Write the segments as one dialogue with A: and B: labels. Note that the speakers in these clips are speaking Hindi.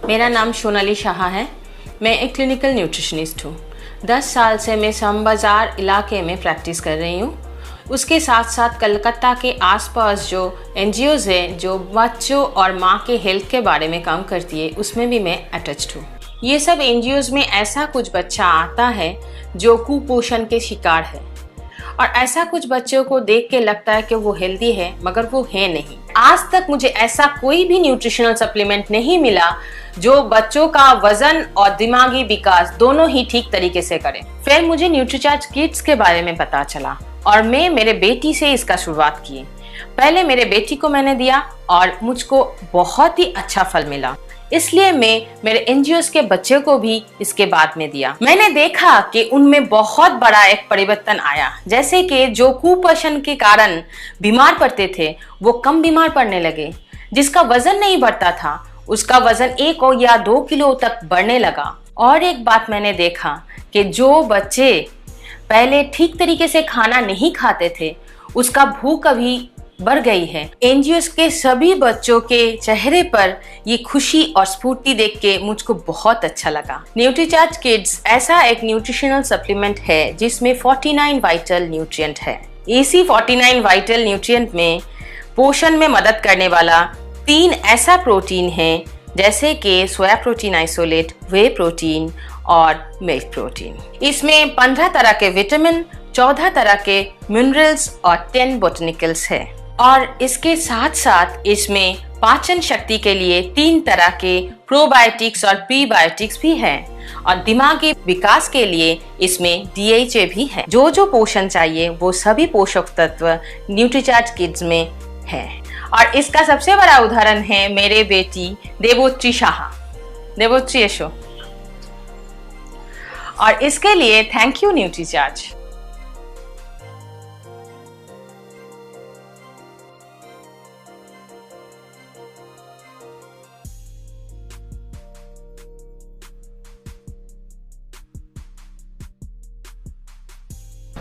A: मेरा नाम सोनाली शाह है। मैं एक क्लिनिकल न्यूट्रिशनिस्ट हूँ। 10 साल से मैं सम बाज़ार इलाके में प्रैक्टिस कर रही हूँ। उसके साथ साथ कलकत्ता के आसपास जो NGOs हैं जो बच्चों और माँ के हेल्थ के बारे में काम करती है, उसमें भी मैं अटैच्ड हूँ। ये सब NGOs में ऐसा कुछ बच्चा आता है जो कुपोषण के शिकार है, और ऐसा कुछ बच्चों को देख के लगता है कि वो हेल्दी है, मगर वो है नहीं। आज तक मुझे ऐसा कोई भी न्यूट्रिशनल सप्लीमेंट नहीं मिला जो बच्चों का वजन और दिमागी विकास दोनों ही ठीक तरीके से करे। फिर मुझे न्यूट्रीचार्ज किड्स के बारे में पता चला और मैं मेरे बेटी से इसका शुरुआत की। पहले मेरे बेटी को मैंने दिया और मुझको बहुत ही अच्छा फल मिला, इसलिए मैं मेरे NGOs के बच्चे को भी इसके बाद में दिया। मैंने देखा कि उनमें बहुत बड़ा एक परिवर्तन आया, जैसे कि जो कुपोषण के कारण बीमार पड़ते थे वो कम बीमार पड़ने लगे। जिसका वजन नहीं बढ़ता था उसका वजन 1 या 2 किलो तक बढ़ने लगा। और एक बात मैंने देखा कि जो बच्चे पहले ठीक तरीके से खाना नहीं खाते थे उसका भूख अभी बढ़ गई है। NGOs के सभी बच्चों के चेहरे पर ये खुशी और स्फूर्ति देख के मुझको बहुत अच्छा लगा। न्यूट्रीचार्ज किड्स ऐसा एक न्यूट्रिशनल सप्लीमेंट है जिसमें 49 वाइटल न्यूट्रिएंट है। इसी 49 वाइटल न्यूट्रिएंट में पोषण में मदद करने वाला 3 ऐसा प्रोटीन है, जैसे कि सोया प्रोटीन आइसोलेट, वे प्रोटीन और मिल्क प्रोटीन। इसमें 15 तरह के विटामिन, 14 तरह के मिनरल्स और 10 बोटनिकल्स है। और इसके साथ साथ इसमें पाचन शक्ति के लिए 3 तरह के प्रोबायोटिक्स और प्रीबायोटिक्स भी है, और दिमागी विकास के लिए इसमें DHA भी है। जो जो पोषण चाहिए वो सभी पोषक तत्व न्यूट्रीचार्ज किड्स में है। और इसका सबसे बड़ा उदाहरण है मेरे बेटी देवोत्री शाह, देवोत्री यशो, और इसके लिए थैंक यू न्यूट्रीचार्ज।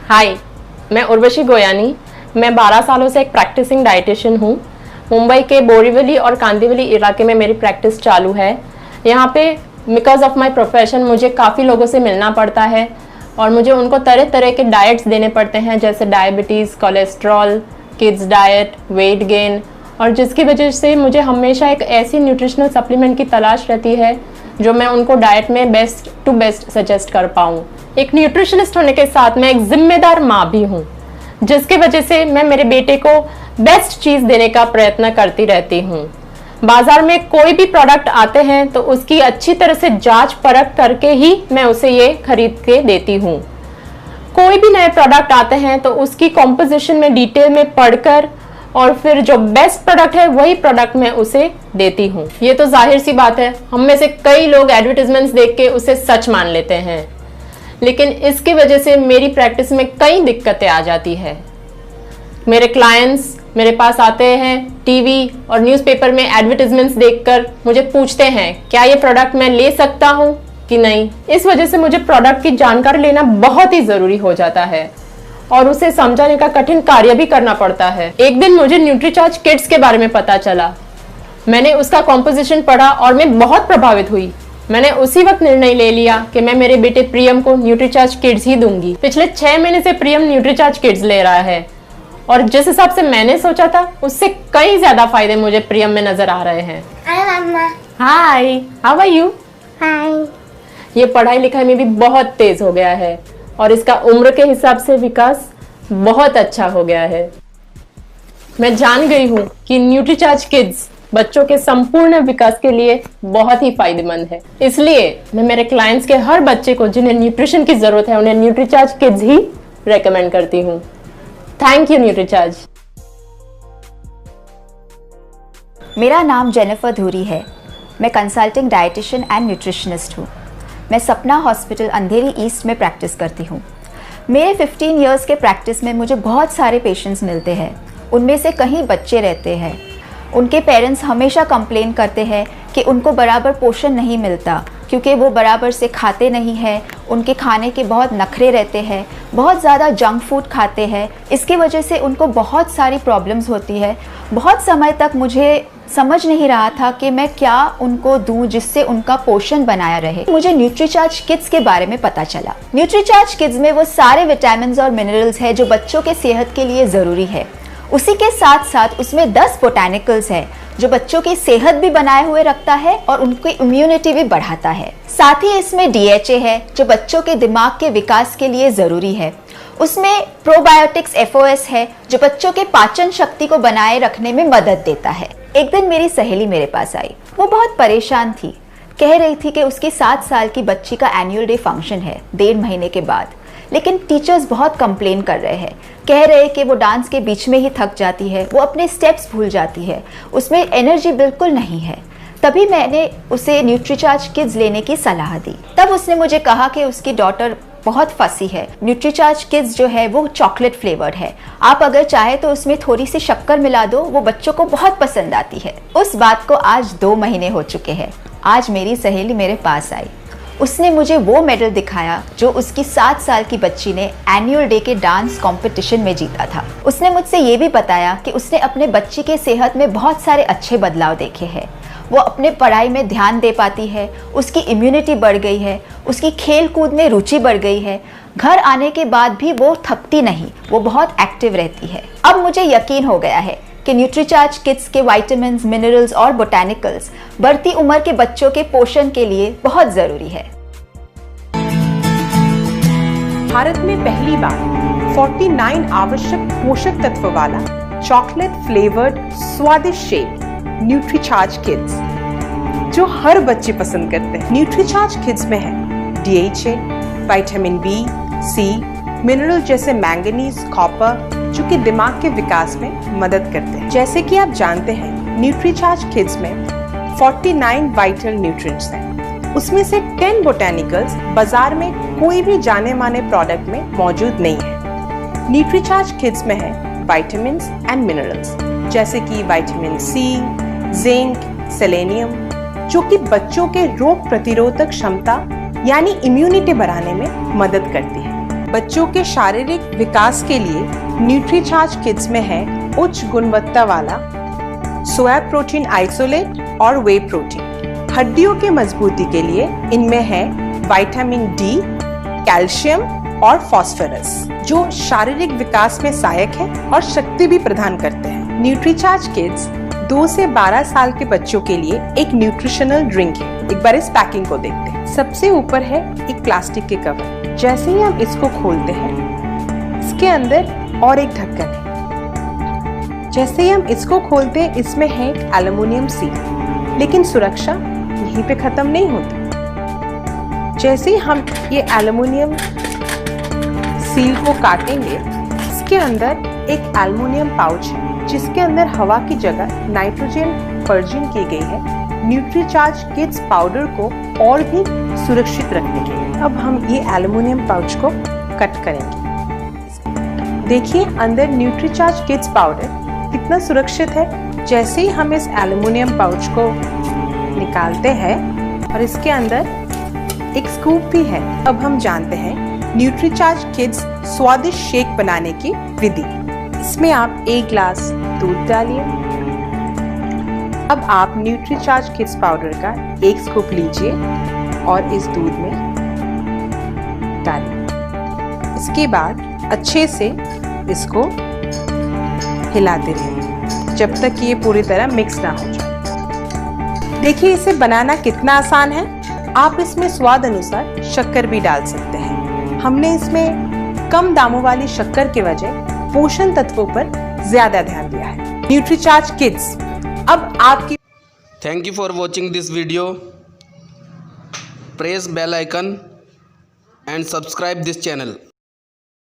B: हाय, मैं उर्वशी गोयानी। मैं 12 सालों से एक प्रैक्टिसिंग डाइटिशियन हूँ। मुंबई के बोरीवली और कांदिवली इलाके में मेरी प्रैक्टिस चालू है। यहाँ पे बिकॉज ऑफ माय प्रोफेशन मुझे काफ़ी लोगों से मिलना पड़ता है और मुझे उनको तरह तरह के डाइट्स देने पड़ते हैं, जैसे diabetes, cholesterol, kids diet, weight gain, और जिसकी वजह से मुझे हमेशा एक ऐसी न्यूट्रिशनल सप्लीमेंट की तलाश रहती है जो मैं उनको डाइट में बेस्ट टू बेस्ट सजेस्ट कर पाऊँ। एक न्यूट्रिशनिस्ट होने के साथ मैं एक जिम्मेदार माँ भी हूँ, जिसकी वजह से मैं मेरे बेटे को बेस्ट चीज़ देने का प्रयत्न करती रहती हूँ। बाजार में कोई भी प्रोडक्ट आते हैं तो उसकी अच्छी तरह से जांच परख करके ही मैं उसे ये खरीद के देती हूँ। कोई भी नए प्रोडक्ट आते हैं तो उसकी कॉम्पोजिशन में डिटेल में पढ़कर और फिर जो बेस्ट प्रोडक्ट है वही प्रोडक्ट मैं उसे देती हूँ। ये तो जाहिर सी बात है, हम में से कई लोग एडवर्टाइजमेंट्स देख के उसे सच मान लेते हैं, लेकिन इसकी वजह से मेरी प्रैक्टिस में कई दिक्कतें आ जाती है। मेरे क्लाइंट्स मेरे पास आते हैं टीवी और न्यूज़पेपर में एडवर्टाइजमेंट्स देखकर मुझे पूछते हैं क्या ये प्रोडक्ट मैं ले सकता हूँ कि नहीं। इस वजह से मुझे प्रोडक्ट की जानकारी लेना बहुत ही ज़रूरी हो जाता है और उसे समझाने का कठिन कार्य भी करना पड़ता है। एक दिन मुझे न्यूट्रीचार्ज किड्स के बारे में पता चला। मैंने उसका कॉम्पोजिशन पढ़ा और मैं बहुत प्रभावित हुई। मैंने उसी वक्त निर्णय ले लिया कि मैं मेरे बेटे प्रियम को न्यूट्रीचार्ज किड्स ही दूंगी। पिछले 6 महीने से प्रियम न्यूट्रीचार्ज किड्स ले रहा है और जिस हिसाब से मैंने सोचा था उससे कई ज्यादा फायदे मुझे प्रियम में नजर आ रहे हैं। हाय, हाउ आर यू?
C: हाय।
B: ये पढ़ाई लिखाई में भी बहुत तेज हो गया है और इसका उम्र के हिसाब से विकास बहुत अच्छा हो गया है। मैं जान गई हूँ कि न्यूट्रीचार्ज किड्स बच्चों के संपूर्ण विकास के लिए बहुत ही फायदेमंद है। इसलिए मैं मेरे क्लाइंट्स के हर बच्चे को जिन्हें न्यूट्रिशन की जरूरत है उन्हें न्यूट्रीचार्ज किड्स ही रेकमेंड करती हूँ। Thank you Nutricharge.
C: मेरा नाम जेनिफर धूरी है। मैं कंसल्टिंग डाइटिशियन एंड न्यूट्रिशनिस्ट हूँ। मैं सपना हॉस्पिटल अंधेरी ईस्ट में प्रैक्टिस करती हूँ। मेरे 15 इयर्स के प्रैक्टिस में मुझे बहुत सारे पेशेंट्स मिलते हैं। उनमें से कहीं बच्चे रहते हैं। उनके पेरेंट्स हमेशा कंप्लेन करते हैं कि उनको बराबर पोषण नहीं मिलता क्योंकि वो बराबर से खाते नहीं हैं। उनके खाने के बहुत नखरे रहते हैं, बहुत ज़्यादा जंक फूड खाते हैं। इसकी वजह से उनको बहुत सारी प्रॉब्लम्स होती है। बहुत समय तक मुझे समझ नहीं रहा था कि मैं क्या उनको दूं जिससे उनका पोषण बनाया रहे। मुझे न्यूट्रीचार्ज किड्स के बारे में पता चला। न्यूट्रीचार्ज किड्स में वो सारे विटामिन्स और मिनरल्स है जो बच्चों के सेहत के लिए ज़रूरी है। उसी के साथ साथ उसमें 10 बोटैनिकल्स है जो बच्चों की सेहत भी बनाए हुए रखता है और उनकी इम्यूनिटी भी बढ़ाता है। साथ ही इसमें DHA है जो बच्चों के दिमाग के विकास के लिए ज़रूरी है। उसमें प्रोबायोटिक्स FOS है जो बच्चों के पाचन शक्ति को बनाए रखने में मदद देता है। एक दिन मेरी सहेली मेरे पास आई। वो बहुत परेशान थी। कह रही थी कि उसकी 7 साल की बच्ची का एनुअल डे फंक्शन है 1.5 महीने के बाद, लेकिन टीचर्स बहुत कंप्लेन कर रहे हैं। कह रहे कि वो डांस के बीच में ही थक जाती है, वो अपने स्टेप्स भूल जाती है, उसमें एनर्जी बिल्कुल नहीं है। तभी मैंने उसे न्यूट्रीचार्ज किड्स लेने की सलाह दी। तब उसने मुझे कहा कि उसकी डॉटर बहुत फंसी है। न्यूट्रीचार्ज किड्स जो है वो चॉकलेट फ्लेवर्ड है। आप अगर चाहे तो उसमें थोड़ी सी शक्कर मिला दो, वो बच्चों को बहुत पसंद आती है। उस बात को आज 2 महीने हो चुके हैं। आज मेरी सहेली मेरे पास आई। उसने मुझे वो मेडल दिखाया जो उसकी 7 साल की बच्ची ने एनुअल डे के डांस कंपटीशन में जीता था। उसने मुझसे ये भी बताया कि उसने अपने बच्ची के सेहत में बहुत सारे अच्छे बदलाव देखे हैं। वो अपने पढ़ाई में ध्यान दे पाती है, उसकी इम्यूनिटी बढ़ गई है, उसकी खेल कूद में रुचि बढ़ गई है। घर आने के बाद भी वो थकती नहीं, वो बहुत एक्टिव रहती है। अब मुझे यकीन हो गया है कि न्यूट्रीचार्ज किड्स के विटामिन्स, मिनरल्स और बोटैनिकल्स बढ़ती उम्र के बच्चों के पोषण के लिए बहुत जरूरी है।
D: भारत में पहली बार 49 आवश्यक पोषक तत्व वाला चॉकलेट फ्लेवर्ड स्वादिष्ट शेक न्यूट्रीचार्ज किड्स जो हर बच्चे पसंद करते हैं। न्यूट्रीचार्ज किड्स में है DHA, vitamin B, C, mineral जैसे मैंगनीज, कॉपर जो कि दिमाग के विकास में मदद करते हैं। जैसे कि आप जानते हैं न्यूट्रीचार्ज किड्स में 49 वाइटल न्यूट्रिएंट्स हैं। उसमें से 10 बोटैनिकल्स बाजार में कोई भी जाने माने प्रोडक्ट में मौजूद नहीं है। न्यूट्रीचार्ज किड्स में है विटामिन्स एंड मिनरल्स जैसे कि विटामिन C, जिंक, सेलेनियम जो कि बच्चों के रोग प्रतिरोधक क्षमता यानी इम्यूनिटी बढ़ाने में मदद करती है। बच्चों के शारीरिक विकास के लिए न्यूट्रीचार्ज किड्स में है उच्च गुणवत्ता वाला सोया प्रोटीन आइसोलेट और वे प्रोटीन। हड्डियों की मजबूती के लिए इनमें है विटामिन D, कैल्शियम और फास्फोरस जो शारीरिक विकास में सहायक है और शक्ति भी प्रदान करते हैं। न्यूट्रीचार्ज किड्स 2 से 12 साल के बच्चों के लिए एक न्यूट्रिशनल ड्रिंक है। एक बार इस पैकिंग को देखते हैं। सबसे ऊपर है एक प्लास्टिक के कवर। जैसे ही हम इसको खोलते हैं इसके अंदर और एक ढक्कन है। जैसे ही हम इसको खोलते हैं इसमें है एक एल्युमिनियम सील। लेकिन सुरक्षा यहीं पे खत्म नहीं होती। जैसे ही हम ये एल्युमिनियम सील को काटेंगे इसके अंदर एक एल्युमिनियम पाउच है जिसके अंदर हवा की जगह नाइट्रोजन पर्जिन की गई है न्यूट्रीचार्ज किड्स पाउडर को और भी सुरक्षित रखने के लिए। अब हम ये एल्युमिनियम पाउच को कट करेंगे। देखिए अंदर न्यूट्रीचार्ज किड्स पाउडर कितना सुरक्षित है। जैसे ही हम इस एल्युमिनियम पाउच को निकालते हैं और इसके अंदर एक स्कूप भी है। अब हम जानते हैं न्यूट्रीचार्ज किड्स स्वादिष्ट शेक बनाने की विधि। इसमें आप 1 ग्लास दूध डालिए। अब आप न्यूट्रीचार्ज किड्स पाउडर का 1 स्कूप लीजिए और इस दूध में डालिए। इसके बाद अच्छे से इसको हिलाते रहिए जब तक ये पूरी तरह मिक्स ना हो जाए। देखिए इसे बनाना कितना आसान है। आप इसमें स्वाद अनुसार शक्कर भी डाल सकते हैं। हमने इसमें कम दामों वाली शक्कर के वजह पोषण तत्वों पर ज्यादा ध्यान दिया है। न्यूट्रीचार्ज किड्स अब आपकी।
E: Thank you for watching this video. Press bell icon and subscribe this channel.